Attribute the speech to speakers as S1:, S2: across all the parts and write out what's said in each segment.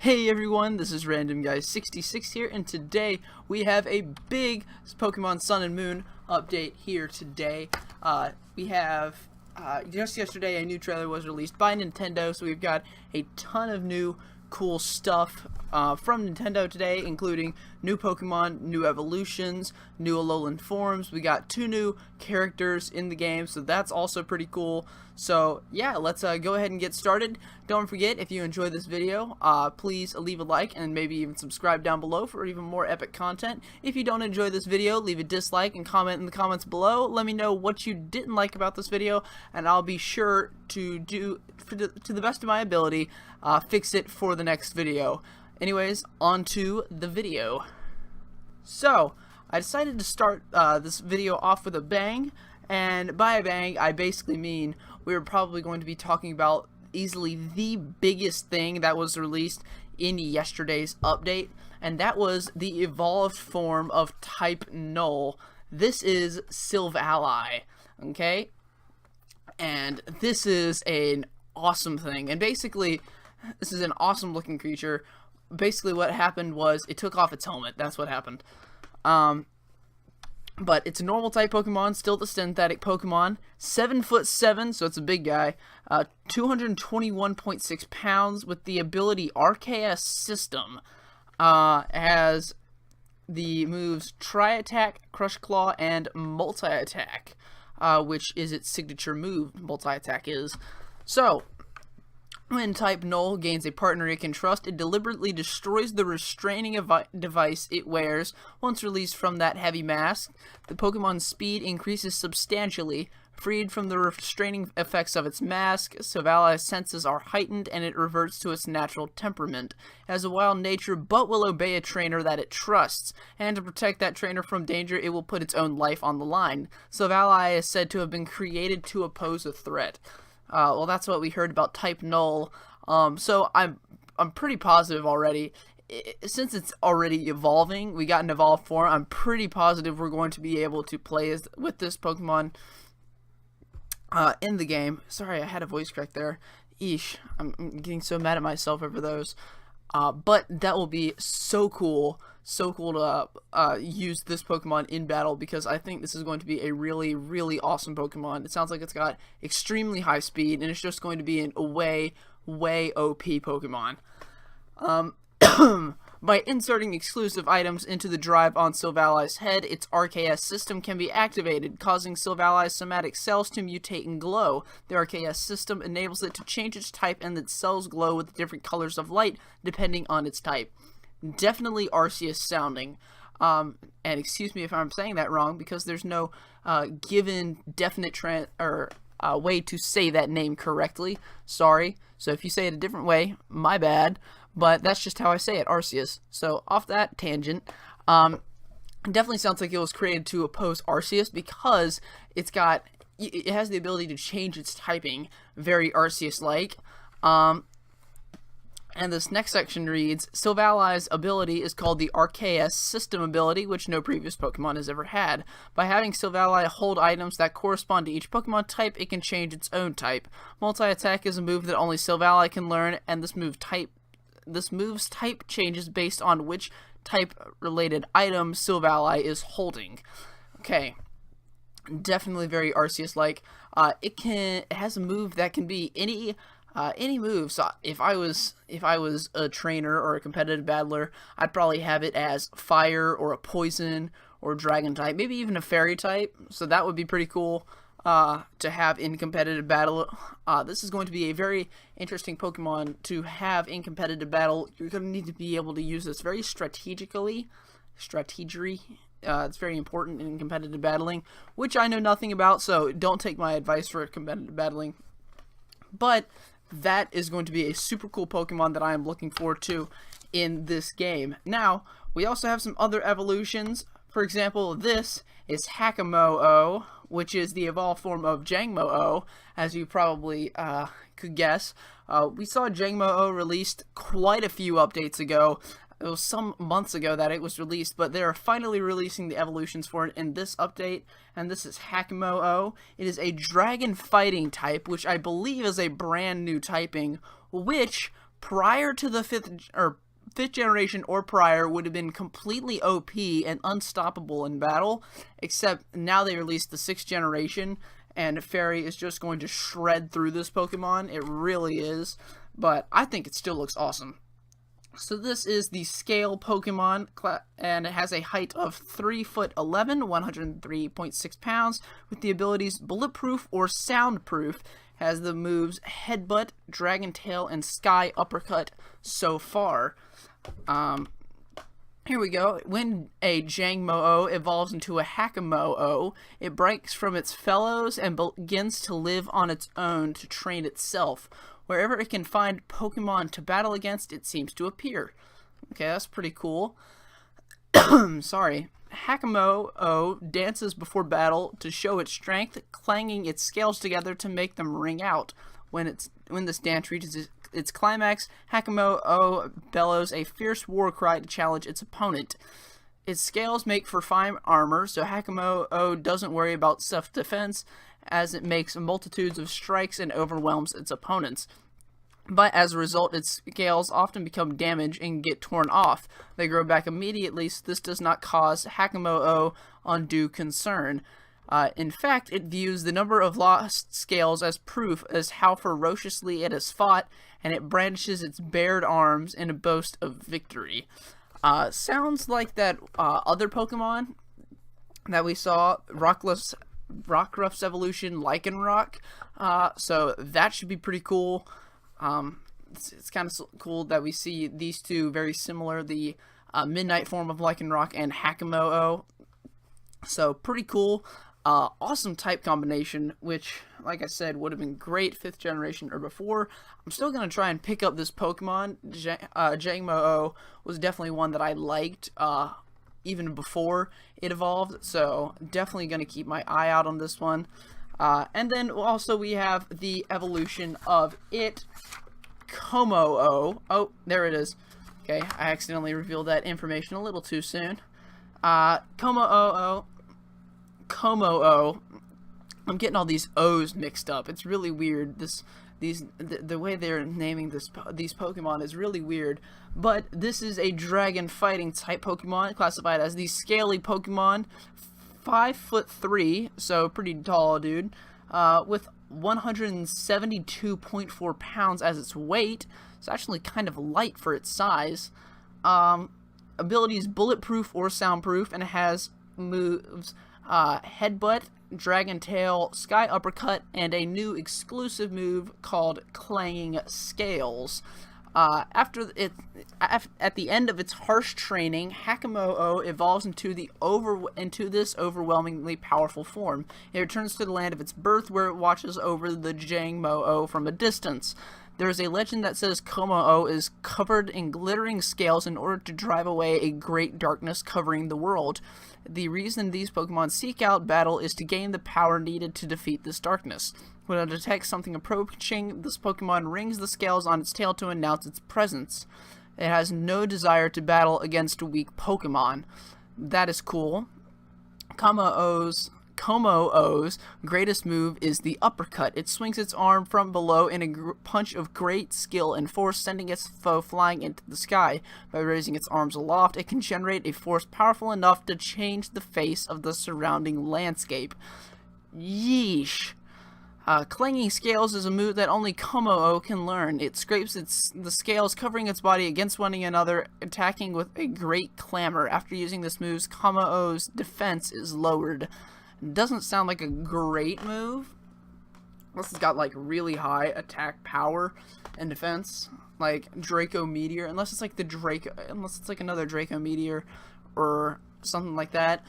S1: Hey everyone, this is Random Guy 66 here, and today we have a big Pokemon Sun and Moon update here today. We have, just yesterday a new trailer was released by Nintendo, so we've got a ton of new cool stuff from Nintendo today, including new Pokemon, new evolutions, new Alolan forms. We got 2 new characters in the game, so that's also pretty cool. So yeah, let's go ahead and get started. Don't forget, if you enjoyed this video, please leave a like and maybe even subscribe down below for even more epic content. If you don't enjoy this video, leave a dislike and comment in the comments below. Let me know what you didn't like about this video, and I'll be sure to do, to the best of my ability, fix it for the next video. Anyways, on to the video. So, I decided to start this video off with a bang, and by a bang, I basically mean we're probably going to be talking about easily the biggest thing that was released in yesterday's update, and that was the evolved form of type Null. This is Silvally, okay? And this is an awesome thing, and basically, this is an awesome looking creature. Basically what happened was it took off its helmet. That's what happened. But it's a normal type Pokemon, still the synthetic Pokemon. 7'7", so it's a big guy. 221.6 pounds with the ability RKS System. Has the moves Tri-Attack, Crush Claw, and Multi-Attack, which is its signature move. Multi-Attack is. So, when type Null gains a partner it can trust, it deliberately destroys the restraining device it wears. Once released from that heavy mask, the Pokemon's speed increases substantially. Freed from the restraining effects of its mask, Silvally's senses are heightened and it reverts to its natural temperament. It has a wild nature but will obey a trainer that it trusts, and to protect that trainer from danger it will put its own life on the line. Silvally is said to have been created to oppose a threat. Well, that's what we heard about type Null. So I'm pretty positive already. Since it's already evolving, we got an evolved form. I'm pretty positive we're going to be able to play with this Pokemon in the game. Sorry, I had a voice crack there. Eesh, I'm getting so mad at myself over those. But that will be so cool. So cool to use this Pokemon in battle, because I think this is going to be a really, really awesome Pokemon. It sounds like it's got extremely high speed, and it's just going to be an way OP Pokemon. By inserting exclusive items into the drive on Silvally's head, its RKS system can be activated, causing Silvally's somatic cells to mutate and glow. The RKS system enables it to change its type, and its cells glow with different colors of light depending on its type. Definitely Arceus sounding. And excuse me if I'm saying that wrong, because there's no given definite way to say that name correctly. Sorry. So if you say it a different way, my bad. But that's just how I say it, Arceus. So off that tangent, it definitely sounds like it was created to oppose Arceus, because it has the ability to change its typing, very Arceus-like. And this next section reads, Silvally's ability is called the RKS System ability, which no previous Pokemon has ever had. By having Silvally hold items that correspond to each Pokemon type, it can change its own type. Multi-Attack is a move that only Silvally can learn, and this move's type changes based on which type-related item Silvally is holding. Okay, definitely very Arceus-like. It has a move that can be any move. So if I was a trainer or a competitive battler, I'd probably have it as fire or a poison or dragon type, maybe even a fairy type. So that would be pretty cool to have in competitive battle. This is going to be a very interesting Pokemon to have in competitive battle. You're going to need to be able to use this very strategically. It's very important in competitive battling, which I know nothing about, so don't take my advice for competitive battling. But that is going to be a super cool Pokemon that I am looking forward to in this game. Now, we also have some other evolutions. For example, this is Hakamo-o, which is the evolved form of Jangmo-o, as you probably could guess. We saw Jangmo-o released quite a few updates ago. It was some months ago that it was released, but they are finally releasing the evolutions for it in this update, and this is hakamo-o. It is a dragon fighting type, which I believe is a brand new typing, which prior to the fifth generation or prior would have been completely OP and unstoppable in battle, except now they released the 6th generation, and Fairy is just going to shred through this Pokemon. It really is, but I think it still looks awesome. So this is the Scale Pokemon, and it has a height of 3'11", 103.6 pounds, with the abilities Bulletproof or Soundproof. Has the moves Headbutt, Dragon Tail, and Sky Uppercut so far. Here we go. When a Hakamo-o evolves into a hakamo-o, it breaks from its fellows and begins to live on its own to train itself. Wherever it can find Pokemon to battle against, it seems to appear. Okay, that's pretty cool. Sorry. Hakamo-o dances before battle to show its strength, clanging its scales together to make them ring out. When this dance reaches its climax, Hakamo-o bellows a fierce war cry to challenge its opponent. Its scales make for fine armor, so Hakamo-o doesn't worry about self-defense, as it makes multitudes of strikes and overwhelms its opponents. But as a result, its scales often become damaged and get torn off. They grow back immediately, so this does not cause Hakamo-o undue concern. In fact, it views the number of lost scales as proof as how ferociously it has fought, and it brandishes its bared arms in a boast of victory. Sounds like that other Pokemon that we saw, Rockruff's evolution, Lycanroc. So that should be pretty cool. It's kind of cool that we see these two very similar, the Midnight form of Lycanroc and Hakamo-o. So pretty cool. Awesome type combination, which, like I said, would have been great 5th generation or before. I'm still going to try and pick up this Pokemon. Hakamo-o was definitely one that I liked even before it evolved, so definitely going to keep my eye out on this one. And then also we have the evolution of it, Kommo-o. Oh, there it is. Okay, I accidentally revealed that information a little too soon. Kommo-o. I'm getting all these O's mixed up. It's really weird. The way they're naming these Pokemon is really weird. But this is a dragon fighting type Pokemon, classified as the Scaly Pokemon. 5'3", so pretty tall dude, with 172.4 pounds as its weight. It's actually kind of light for its size. Abilities Bulletproof or Soundproof, and it has moves Headbutt, Dragon Tail, Sky Uppercut, and a new exclusive move called Clanging Scales. At the end of its harsh training, Hakamo-o evolves into this overwhelmingly powerful form. It returns to the land of its birth, where it watches over the Hakamo-o from a distance. There is a legend that says Kommo-o is covered in glittering scales in order to drive away a great darkness covering the world. The reason these Pokemon seek out battle is to gain the power needed to defeat this darkness. When it detects something approaching, this Pokemon rings the scales on its tail to announce its presence. It has no desire to battle against weak Pokemon. That is cool. Kommo-o's greatest move is the uppercut. It swings its arm from below in a punch of great skill and force, sending its foe flying into the sky. By raising its arms aloft, it can generate a force powerful enough to change the face of the surrounding landscape. Yeesh. Clanging Scales is a move that only Kommo-o can learn. It scrapes the scales covering its body against one another, attacking with a great clamor. After using this move, Kommo-o's defense is lowered. Doesn't sound like a great move. Unless it's got like really high attack power and defense, like Draco Meteor. Unless it's like another Draco Meteor or something like that.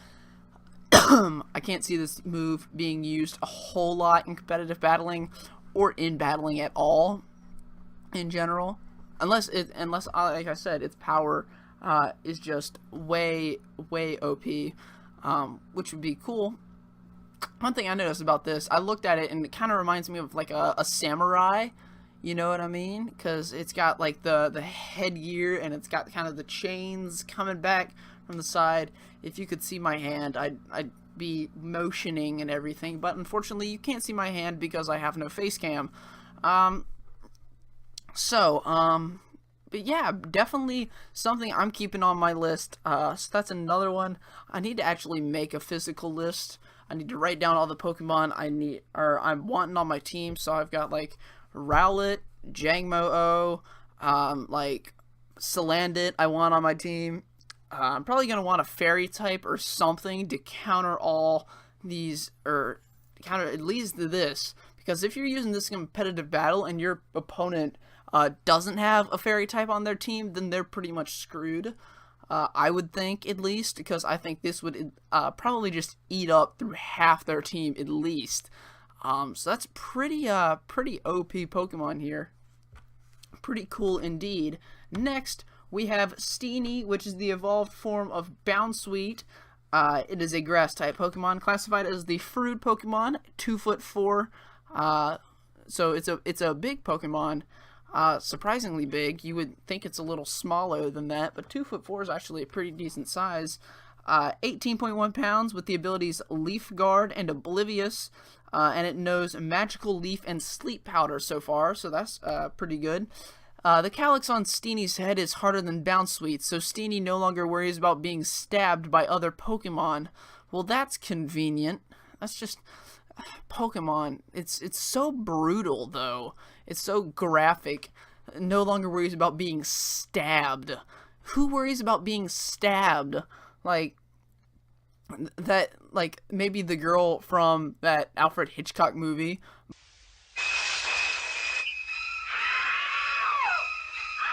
S1: I can't see this move being used a whole lot in competitive battling or in battling at all in general, unless like I said, its power is just way OP, which would be cool. One thing I noticed about this, I looked at it and it kind of reminds me of like a samurai, you know what I mean? Because it's got like the headgear, and it's got kind of the chains coming back from the side. If you could see my hand, I'd be motioning and everything, but unfortunately you can't see my hand because I have no face cam. So, but yeah, definitely something I'm keeping on my list. So that's another one. I need to actually make a physical list. I need to write down all the Pokemon I'm wanting on my team. So I've got like Rowlet, Jangmo-o, like Salandit I want on my team. I'm probably gonna want a Fairy type or something to counter all these, or counter at least this. Because if you're using this competitive battle and your opponent doesn't have a Fairy type on their team, then they're pretty much screwed. I would think, at least, because I think this would probably just eat up through half their team at least. So that's pretty OP Pokemon here. Pretty cool indeed. Next, we have Steenie, which is the evolved form of Bounsweet. It is a grass-type Pokemon, classified as the fruit Pokemon, 2'4". So it's a big Pokemon. Surprisingly big. You would think it's a little smaller than that, but 2'4" is actually a pretty decent size. 18.1 pounds with the abilities Leaf Guard and Oblivious, and it knows Magical Leaf and Sleep Powder so far, so that's pretty good. The calyx on Steenie's head is harder than Bounsweet, so Steenie no longer worries about being stabbed by other Pokemon. Well, that's convenient. That's just Pokemon. It's so brutal though. It's so graphic. No longer worries about being stabbed. Who worries about being stabbed? Like that, like maybe the girl from that Alfred Hitchcock movie.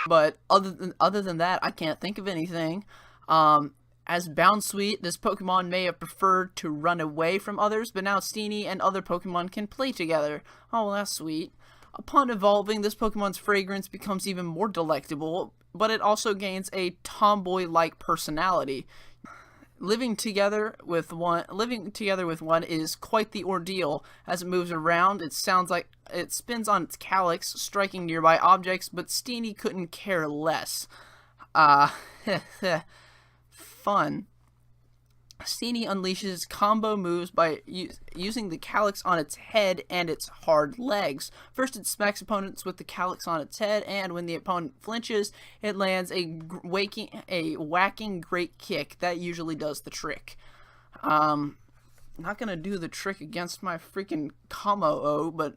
S1: But other than that, I can't think of anything. As Bounsweet, this Pokemon may have preferred to run away from others, but now Steenie and other Pokemon can play together. Oh, well, that's sweet. Upon evolving, this Pokemon's fragrance becomes even more delectable, but it also gains a tomboy-like personality. Living together with one is quite the ordeal. As it moves around, it sounds like it spins on its calyx, striking nearby objects, but Steenie couldn't care less. Fun. Steenie unleashes combo moves by using the calyx on its head and its hard legs. First, it smacks opponents with the calyx on its head, and when the opponent flinches, it lands a whacking great kick. That usually does the trick. Not gonna do the trick against my freaking kommo-o, but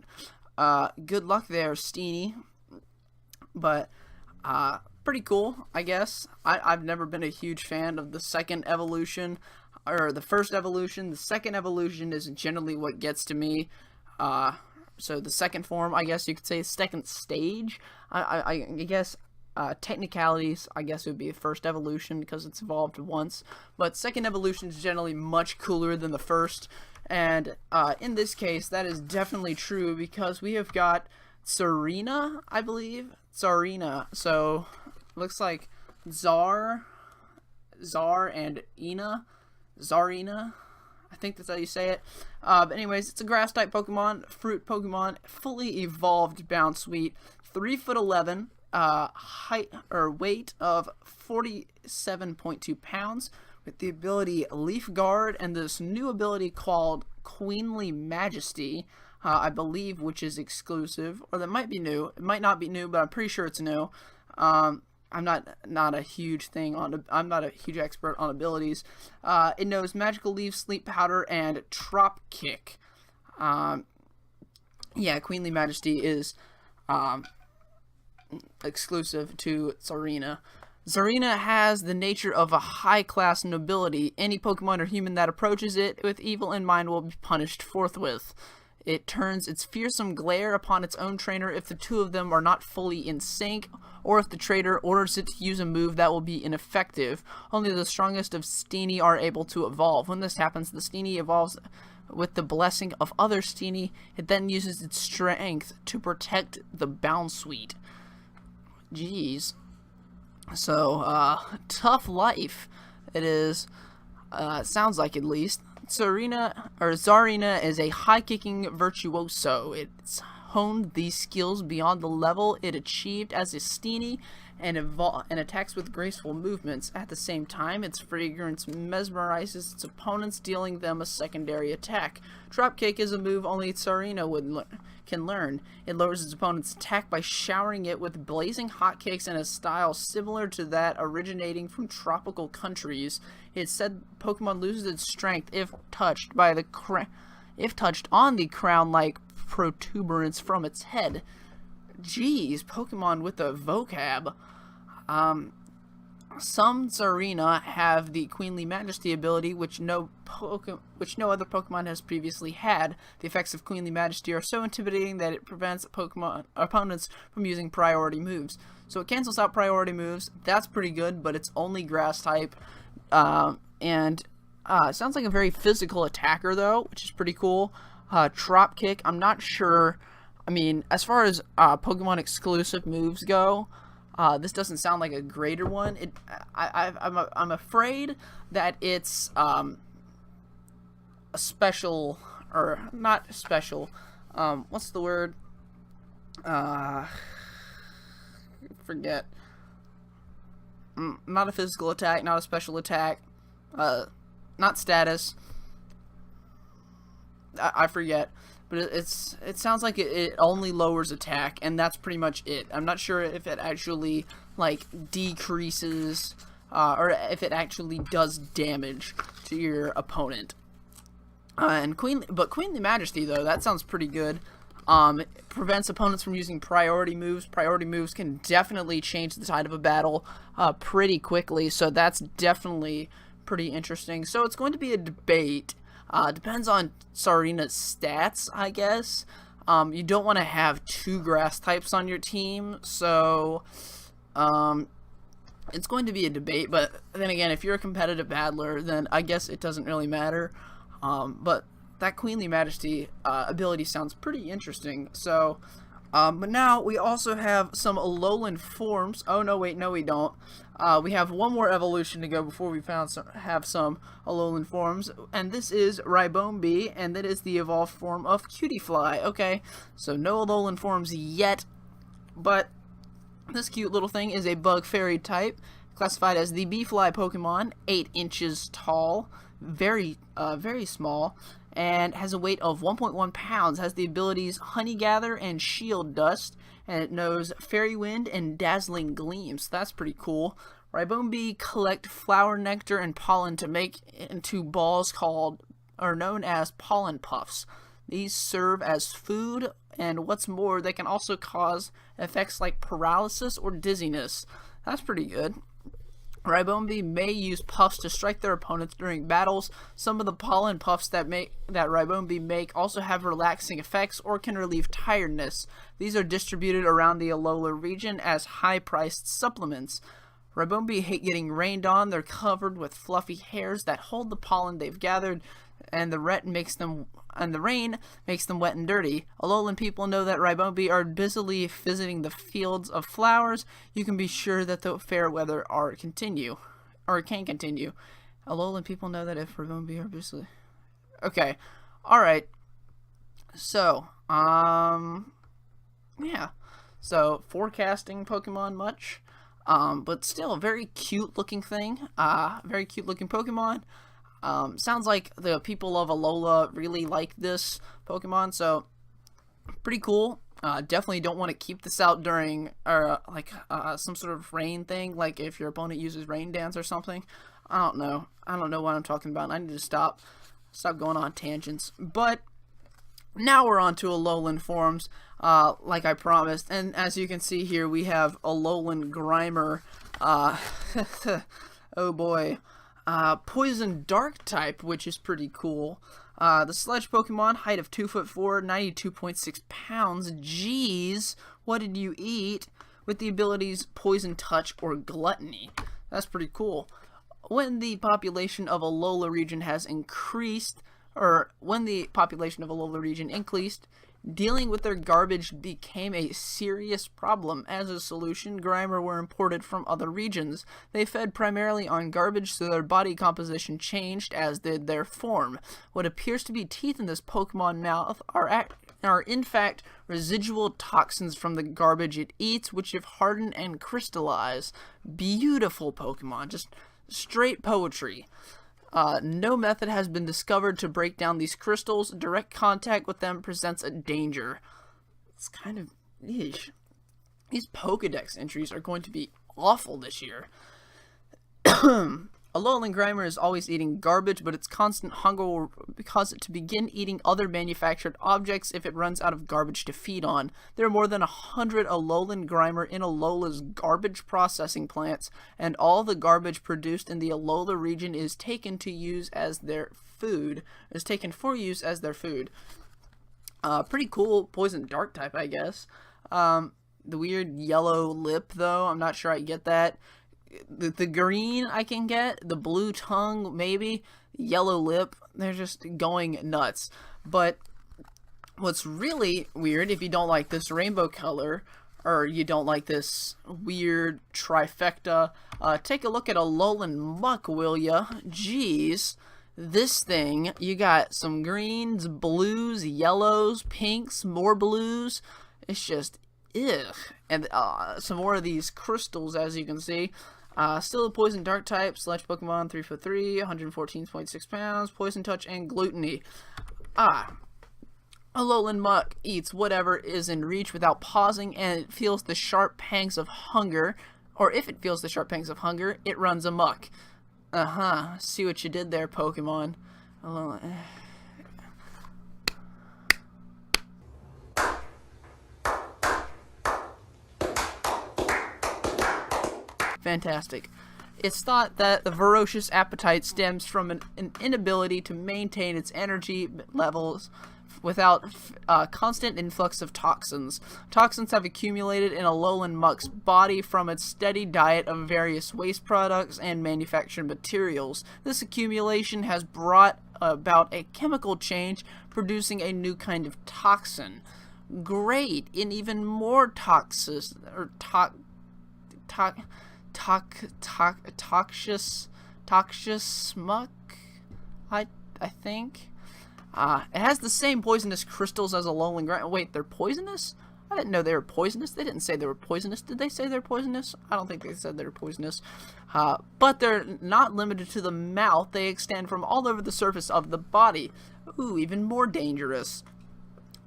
S1: good luck there, Steenie. But pretty cool, I guess. I've never been a huge fan of the second evolution, or the first evolution. The second evolution is generally what gets to me. So the second form, I guess you could say, second stage. I guess technicalities, I guess it would be the first evolution because it's evolved once. But second evolution is generally much cooler than the first. And in this case, that is definitely true because we have got Tsarina, I believe. Tsarina. So looks like Zar and Ina. Zarina, I think that's how you say it. But anyways, it's a grass type Pokemon, fruit Pokemon, fully evolved Bounsweet, 3'11", height or weight of 47.2 pounds, with the ability Leaf Guard and this new ability called Queenly Majesty, I believe, which is exclusive, or that might be new. It might not be new, but I'm pretty sure it's new. I'm not a huge I'm not a huge expert on abilities. It knows Magical Leaf, Sleep Powder, and Trop Kick. Yeah, Queenly Majesty is exclusive to Tsarina. Zarina has the nature of a high-class nobility. Any Pokemon or human that approaches it with evil in mind will be punished forthwith. It turns its fearsome glare upon its own trainer if the two of them are not fully in sync, or if the trainer orders it to use a move that will be ineffective. Only the strongest of Steenie are able to evolve. When this happens, the Steenie evolves with the blessing of other Steenie. It then uses its strength to protect the Bounsweet. Jeez. So, tough life it is. Sounds like, at least. Zarina is a high-kicking virtuoso. It's honed these skills beyond the level it achieved as a Steenie, and attacks with graceful movements. At the same time, its fragrance mesmerizes its opponents, dealing them a secondary attack. Dropkick is a move only Tsarina can learn. It lowers its opponent's attack by showering it with blazing hotcakes in a style similar to that originating from tropical countries. It's said Pokemon loses its strength if touched by the on the crown-like protuberance from its head. Jeez, Pokemon with a vocab. Some Tsarina have the Queenly Majesty ability, which no other Pokemon has previously had. The effects of Queenly Majesty are so intimidating that it prevents opponents from using priority moves. So it cancels out priority moves. That's pretty good, but it's only Grass type. It sounds like a very physical attacker, though, which is pretty cool. Dropkick, I'm not sure. I mean, as far as Pokemon exclusive moves go, this doesn't sound like a greater one. I'm afraid that it's a special, or not special. What's the word? Forget. Not a physical attack, not a special attack, not status. I forget. But it sounds like it only lowers attack, and that's pretty much it. I'm not sure if it actually, like, decreases, or if it actually does damage to your opponent. But Queenly Majesty, though, that sounds pretty good. It prevents opponents from using priority moves. Priority moves can definitely change the tide of a battle pretty quickly, so that's definitely pretty interesting. So it's going to be a debate. Depends on Tsarina's stats, I guess. You don't want to have 2 grass types on your team, so it's going to be a debate. But then again, if you're a competitive battler, then I guess it doesn't really matter. But that Queenly Majesty ability sounds pretty interesting. So, but now we also have some Alolan forms. Oh no, wait, no we don't. We have one more evolution to go before we have some Alolan forms, and this is Ribombee, and that is the evolved form of Cutiefly. Okay, so no Alolan forms yet, but this cute little thing is a bug fairy type, classified as the Bee-Fly Pokemon, 8 inches tall, very small, and has a weight of 1.1 pounds, has the abilities Honey Gather and Shield Dust, and it knows Fairy Wind and Dazzling Gleams. That's pretty cool. Ribombee collect flower nectar and pollen to make into balls known as pollen puffs. These serve as food, and what's more, they can also cause effects like paralysis or dizziness. That's pretty good. Ribombee may use puffs to strike their opponents during battles. Some of the pollen puffs that Ribombee make also have relaxing effects or can relieve tiredness. These are distributed around the Alola region as high-priced supplements. Ribombee hate getting rained on. They're covered with fluffy hairs that hold the pollen they've gathered, and the rain makes them wet and dirty. Alolan people know that Ribombee are busily visiting the fields of flowers. You can be sure that the fair weather can continue. Alolan people know that if Ribombee are busily... Okay. Alright. So, yeah. So, forecasting Pokemon much. But still, a very cute looking thing. Very cute looking Pokemon. Sounds like the people of Alola really like this Pokemon, so pretty cool. Definitely don't want to keep this out during some sort of rain thing, like if your opponent uses Rain Dance or something. I don't know what I'm talking about. I need to stop going on tangents. But now we're on to Alolan forms, like I promised, and as you can see here, we have Alolan Grimer. Oh boy. Poison Dark type, which is pretty cool. The Sledge Pokemon, height of 2'4", 92.6 pounds. Jeez, what did you eat? With the abilities Poison Touch or Gluttony. That's pretty cool. When the population of Alola region has increased, dealing with their garbage became a serious problem. As a solution, Grimer were imported from other regions. They fed primarily on garbage, so their body composition changed, as did their form. What appears to be teeth in this Pokemon mouth are are in fact residual toxins from the garbage it eats, which have hardened and crystallized. Beautiful Pokemon, just straight poetry. No method has been discovered to break down these crystals. Direct contact with them presents a danger. It's kind of niche. These Pokedex entries are going to be awful this year. Alolan Grimer is always eating garbage, but its constant hunger will cause it to begin eating other manufactured objects if it runs out of garbage to feed on. There are more than 100 Alolan Grimer in Alola's garbage processing plants, and all the garbage produced in the Alola region is taken for use as their food. Pretty cool poison dark type, I guess. The weird yellow lip, though, I'm not sure I get that. The green I can get, the blue tongue maybe, yellow lip, they're just going nuts. But what's really weird, if you don't like this rainbow color, or you don't like this weird trifecta, take a look at Alolan Muck, will ya? Jeez, this thing, you got some greens, blues, yellows, pinks, more blues, it's just, ugh. And some more of these crystals, as you can see. Still a poison dark type, Sledge Pokemon, 3'3", 114.6 pounds, poison touch, and gluttony. Alolan Muck eats whatever is in reach without pausing, and it feels the sharp pangs of hunger, or if it feels the sharp pangs of hunger, it runs amok. See what you did there, Pokemon. Alolan. Fantastic. It's thought that the ferocious appetite stems from an inability to maintain its energy levels without constant influx of toxins. Toxins have accumulated in Alolan Muck's body from its steady diet of various waste products and manufactured materials. This accumulation has brought about a chemical change, producing a new kind of toxin. Great, and even more toxic, or toxious muck, I think. It has the same poisonous crystals as Alolan Grimer. Wait, they're poisonous? I didn't know they were poisonous. They didn't say they were poisonous. Did they say they're poisonous? I don't think they said they were poisonous. But they're not limited to the mouth. They extend from all over the surface of the body. Ooh, even more dangerous.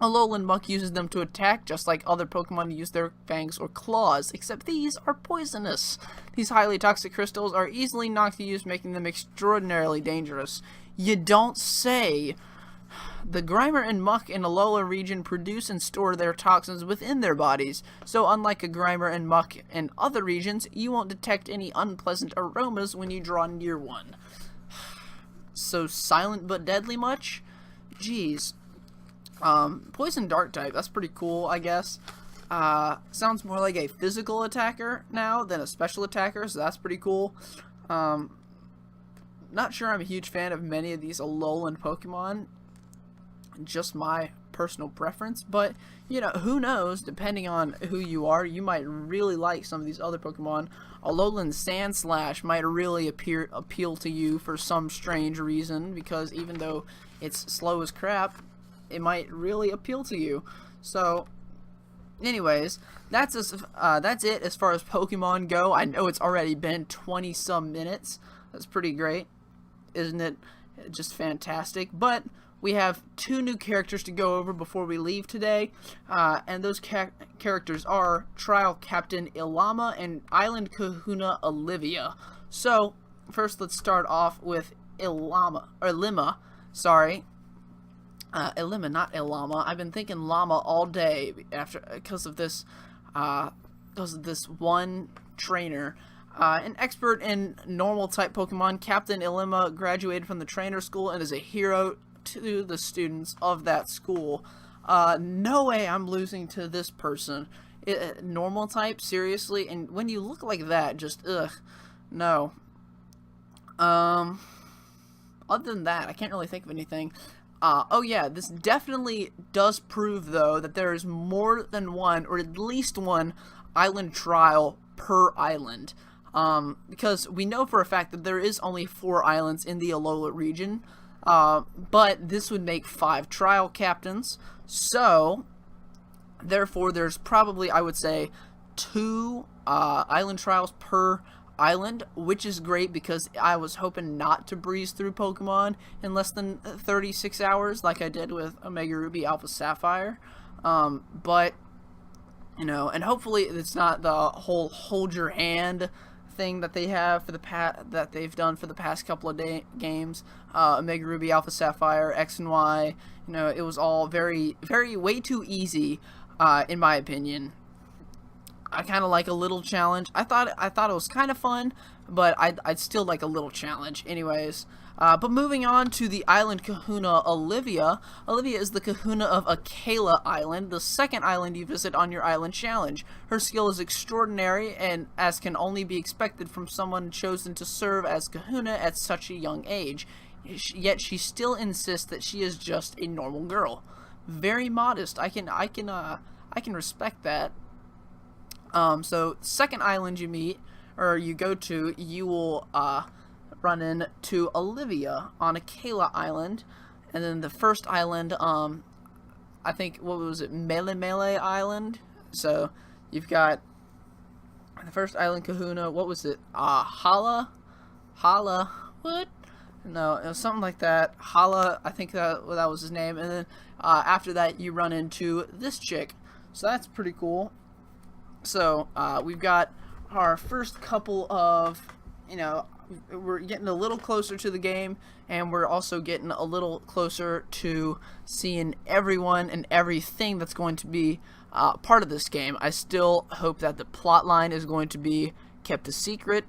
S1: Alolan Muck uses them to attack, just like other Pokemon use their fangs or claws, except these are poisonous. These highly toxic crystals are easily knocked to use, making them extraordinarily dangerous. You don't say. The Grimer and Muck in Alola region produce and store their toxins within their bodies, so unlike a Grimer and Muck in other regions, you won't detect any unpleasant aromas when you draw near one. So silent but deadly much? Jeez. Poison dark type, that's pretty cool, I guess. Sounds more like a physical attacker now than a special attacker, so that's pretty cool. Not sure I'm a huge fan of many of these Alolan Pokemon. Just my personal preference, but you know, who knows, depending on who you are, you might really like some of these other Pokemon. Alolan Sandslash might really appeal to you for some strange reason, because even though it's slow as crap, it might really appeal to you. So anyways, that's it as far as Pokemon go. I know it's already been 20 some minutes. That's pretty great, isn't it? Just fantastic. But we have two new characters to go over before we leave today, and those characters are Trial Captain Ilama and Island Kahuna Olivia. So first, let's start off with Ilima, sorry. Ilima, not Ilama. I've been thinking llama all day because of this one trainer. An expert in normal type Pokemon, Captain Ilima graduated from the trainer school and is a hero to the students of that school. No way I'm losing to this person. Normal type, seriously? And when you look like that, just ugh, no. Other than that, I can't really think of anything. Oh yeah, this definitely does prove, though, that there is more than one, or at least one, island trial per island. Because we know for a fact that there is only 4 islands in the Alola region. but this would make 5 trial captains, so therefore there's probably, I would say, 2 island trials per island, which is great because I was hoping not to breeze through Pokemon in less than 36 hours like I did with Omega Ruby Alpha Sapphire. But you know, and hopefully it's not the whole hold your hand thing that they have for that they've done for the past couple of games. Omega Ruby Alpha Sapphire X and Y, you know, it was all very way too easy, in my opinion. I kind of like a little challenge. I thought it was kind of fun, but I'd still like a little challenge anyways. But moving on to the island kahuna Olivia. Olivia is the kahuna of Akela Island, the second island you visit on your island challenge. Her skill is extraordinary, and as can only be expected from someone chosen to serve as kahuna at such a young age. Yet she still insists that she is just a normal girl. Very modest. I can respect that. So second island you meet, or you go to, you will run into Olivia on Akela Island, and then the first island, I think, what was it, Melee Island? So you've got the first island kahuna, what was it, Hala, what? No, it was something like that, Hala, I think that was his name, and then after that you run into this chick, so that's pretty cool. So we've got our first couple of, you know, we're getting a little closer to the game, and we're also getting a little closer to seeing everyone and everything that's going to be part of this game. I still hope that the plot line is going to be kept a secret.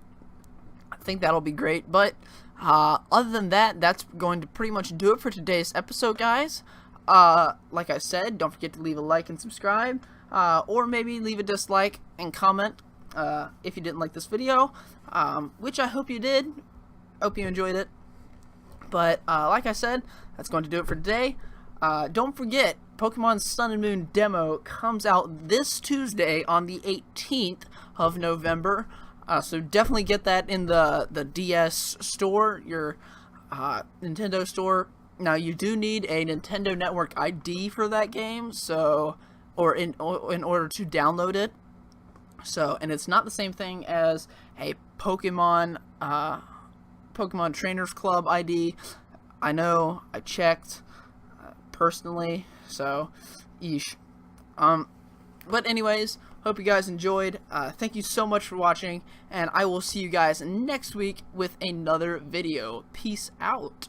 S1: I think that'll be great, but other than that, that's going to pretty much do it for today's episode, guys. Like I said, don't forget to leave a like and subscribe, or maybe leave a dislike and comment if you didn't like this video, which I hope you did. Hope you enjoyed it. But like I said, that's going to do it for today. Don't forget, Pokemon Sun and Moon demo comes out this Tuesday on the 18th of November. So definitely get that in the DS store, your Nintendo store. Now you do need a Nintendo Network ID for that game, so in order to download it. So, and it's not the same thing as a Pokemon Trainers Club ID. I know, I checked personally, so yeesh. But anyways, hope you guys enjoyed. Thank you so much for watching, and I will see you guys next week with another video. Peace out.